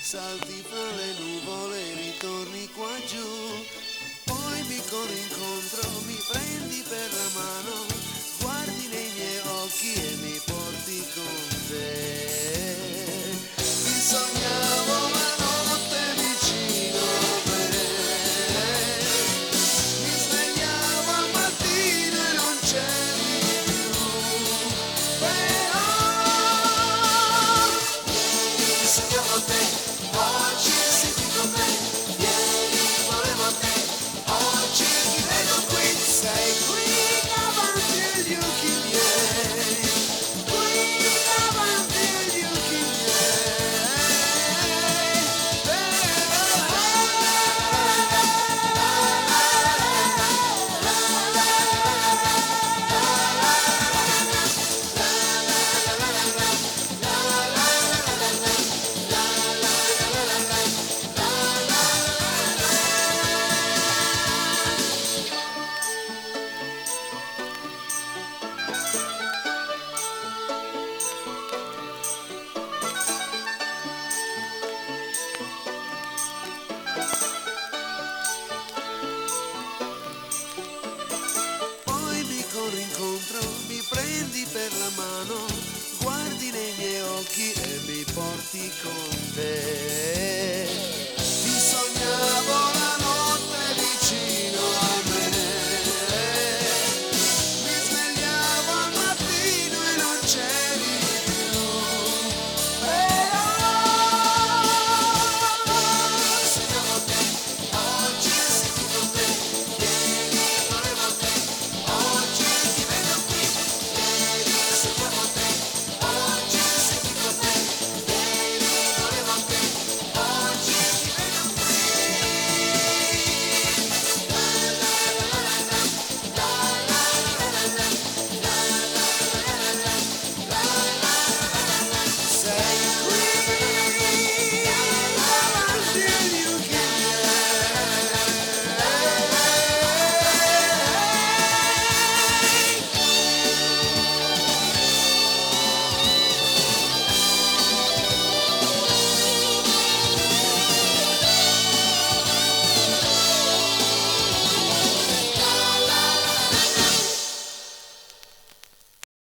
salti fra le nuvole, ritorni qua giù, poi mi corri incontro, mi prendi per la mano, guardi nei miei occhi e mi porti con te. Ti sognavo la notte vicino a me, mi svegliavo al mattino e non c'eri più, però ieri sognavo te, oggi senti con me, ieri volevo te, oggi ti vedo qui, sei qui davanti agli occhi miei, qui davanti agli occhi miei, poi mi corri incontro, mi prendi per la mano, guardi nei miei occhi e mi porti con